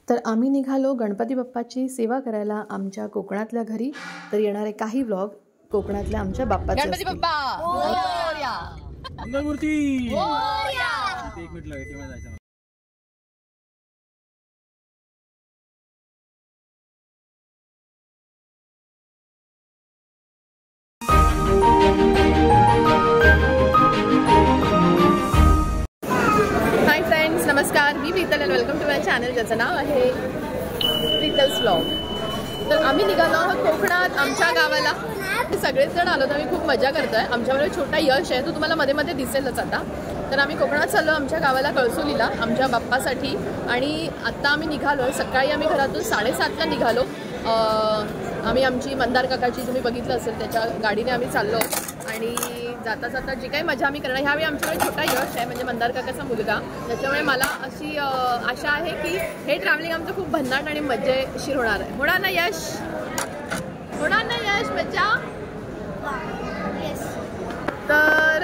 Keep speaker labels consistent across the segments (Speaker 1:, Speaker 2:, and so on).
Speaker 1: तर आम्ही निघालो गणपती बाप्पाची सेवा करायला आमच्या कोकणातल्या घरी। तर येणारे काही व्लॉग कोकणातल्या आमच्या बाप्पाचे
Speaker 2: गणपती बाप्पा मोरया
Speaker 3: मंगलमूर्ती
Speaker 2: मोरया।
Speaker 3: एक मिनिट लागेल केव्हा जायचं।
Speaker 2: हाय फ्रेंड्स, नमस्कार। मी प्रीतल आणि वेलकम टू माय चॅनल ज्याचं नाव आहे प्रीतल्स व्लॉग। तर आम्ही निघालो आहोत कोकणात आमच्या गावाला। सगळेच जण आलो तर आम्ही खूप मजा करतोय। आमच्याबरोबर छोटा यश आहे, तो तुम्हाला मध्ये मध्ये दिसेलच आता। तर आम्ही कोकणात चाललो आमच्या गावाला कळसोलीला आमच्या बाप्पासाठी। आणि आत्ता आम्ही निघालो, सकाळी आम्ही घरातून 7:30ला निघालो। आम्ही आमची मंदार काकाची तुम्ही बघितलं असेल त्याच्या गाडीने आम्ही चाललो। आणि जाता जाता जी काही मजा आम्ही करणार, ह्यावेळी आमच्याकडे छोटा यश आहे म्हणजे मंदार काकाचा मुलगा, त्याच्यामुळे मला अशी आशा आहे की हे ट्रॅव्हलिंग आमचं खूप भन्नाट आणि मजेशीर होणार आहे। होणार ना यश? होणार ना यश? मजा। तर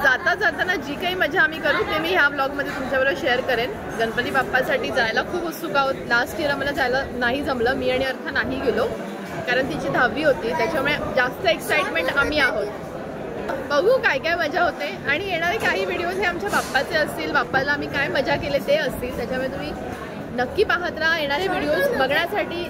Speaker 2: जाता जाताना जी काही मजा आम्ही करू ते मी ह्या ब्लॉगमध्ये तुमच्याबरोबर शेअर करेन। गणपती बाप्पासाठी जायला खूप उत्सुक आहोत। लास्ट इयर आम्हाला जायला नाही जमलं, मी आणि अर्था नाही गेलो कारण तिची 10वी होती, त्याच्यामुळे जास्त एक्साइटमेंट आम्ही आहोत। बघू काय काय मजा होते। आणि येणारे काही व्हिडिओज हे आमच्या बाप्पाचे असतील, बाप्पाला आम्ही काय मजा केले ते असतील, त्याच्यामुळे तुम्ही नक्की पाहत राहा। येणारे व्हिडिओज बघण्यासाठी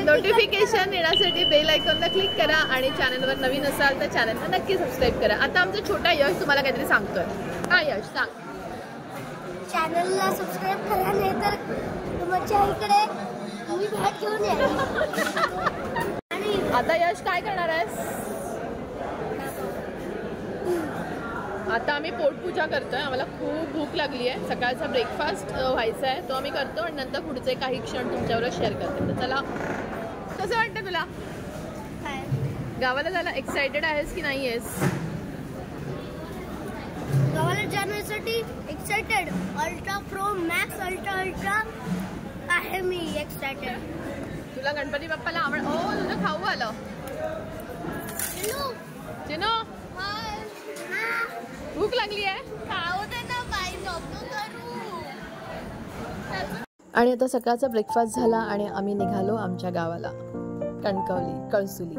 Speaker 2: नोटिफिकेशन येण्यासाठी बेल आयकॉनला क्लिक करा आणि चॅनलवर नवीन असाल तर चॅनलला नक्की सबस्क्राईब करा। आता आमचा छोटा यश तुम्हाला काहीतरी सांगतोय। हा यश सांग।
Speaker 4: चॅनलला सबस्क्राईब करा, नाही तर तुमच्या इकडे मी भेट घेऊन येईन।
Speaker 2: आता यश काय करणार आहेस? आता आम्ही पोटपूजा करतोय, आम्हाला खूप भूक लागली आहे। सकाळचा ब्रेकफास्ट व्हायचा आहे, तो आम्ही करतो आणि नंतर पुढचे काही क्षण तुमच्याबरोबर शेअर करते। तर चला, कसं वाटतं तुला गावाला जायला? एक्साइटेड आहेस की नाही आहेस?
Speaker 4: गावाला जाण्यासाठी excited. Ultra pro max ultra आहे मी एक्साइटेड।
Speaker 2: तुला गणपती बाप्पाला आवड? ओ तुझं खाऊ आलं चिनो, भूक लागली आहे?
Speaker 1: आणि आता सकाळचा ब्रेकफास्ट झाला आणि आम्ही निघालो आमच्या गावाला कळसोली।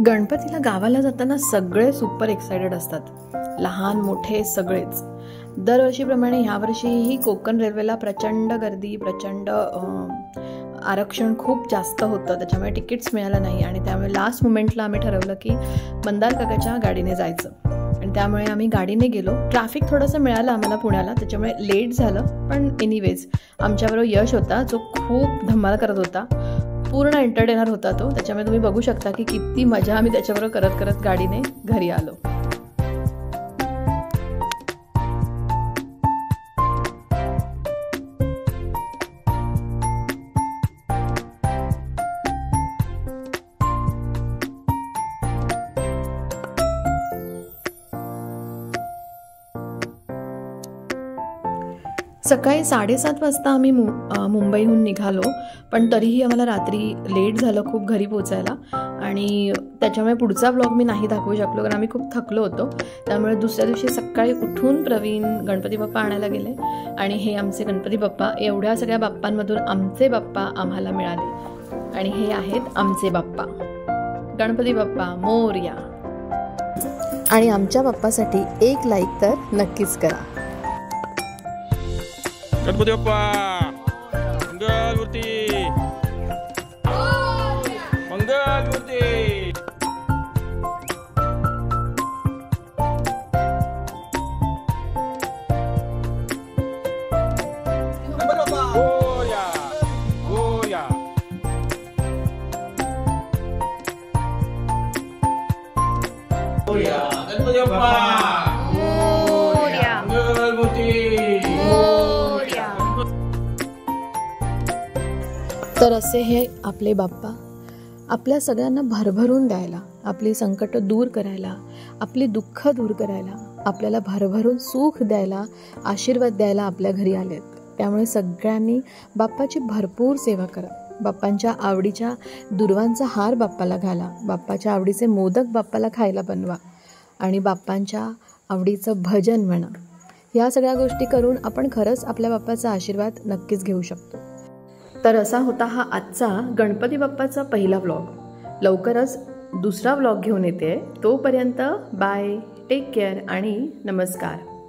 Speaker 1: गणपतीला गावाला जाताना सगळे सुपर एक्साइटेड असतात, लहान मोठे सगळेच। दरवर्षीप्रमाणे ह्यावर्षीही कोकण रेल्वेला प्रचंड गर्दी, प्रचंड आरक्षण खूप जास्त होतं, त्याच्यामुळे तिकीट्स मिळालं नाही। आणि त्यामुळे लास्ट मोमेंटला आम्ही ठरवलं की मंदार काकाच्या गाडीने जायचं आणि त्यामुळे आम्ही गाडीने गेलो। ट्रॅफिक थोडंसं मिळालं आम्हाला पुण्याला, त्याच्यामुळे लेट झालं, पण एनिवेज आमच्याबरोबर यश होता जो खूप धमाल करत होता, पूर्ण एंटरटेनर होता तो। त्याच्यामुळे तुम्ही बघू शकता की किती मजा आम्ही त्याच्याबरोबर करत करत गाडीने घरी आलो। सकाळी 7:30 वाजता आम्ही मुंबईहून निघालो, पण तरीही आम्हाला रात्री लेट झालं खूप घरी पोचायला। आणि त्याच्यामुळे पुढचा व्लॉग मी नाही दाखवू शकलो कारण आम्ही खूप थकलो होतो। त्यामुळे दुसऱ्या दिवशी सकाळी उठून प्रवीण गणपती बाप्पा आणायला गेले आणि हे आमचे गणपती बाप्पा। एवढ्या सगळ्या बाप्पांमधून आमचे बाप्पा आम्हाला मिळाले आणि हे आहेत आमचे बाप्पा। गणपती बाप्पा मोरया। आणि आमच्या बाप्पासाठी एक लाईक तर नक्कीच करा।
Speaker 3: गणपती बाप्पा मंगलमूर्ती मंगलमूर्ती।
Speaker 1: तर असे हे आपले बाप्पा आपल्या सगळ्यांना भरभरून द्यायला, आपली संकट दूर करायला, आपली दुःख दूर करायला, आपल्याला भरभरून सुख द्यायला, आशीर्वाद द्यायला आपल्या घरी आलेत। त्यामुळे सगळ्यांनी बाप्पाची भरपूर सेवा करा। बाप्पांच्या आवडीच्या दुर्वांचा हार बाप्पाला घाला, बाप्पाच्या आवडीचे मोदक बाप्पाला खायला बनवा आणि बाप्पांच्या आवडीचं भजन म्हणा। ह्या सगळ्या गोष्टी करून आपण खरंच आपल्या बाप्पाचा आशीर्वाद नक्कीच घेऊ शकतो. तर असा होता हा आजचा गणपती बाप्पाचा पहिला व्लॉग. लवकरच दुसरा व्लॉग घेऊन येते. तोपर्यंत बाय, टेक केअर आणि नमस्कार.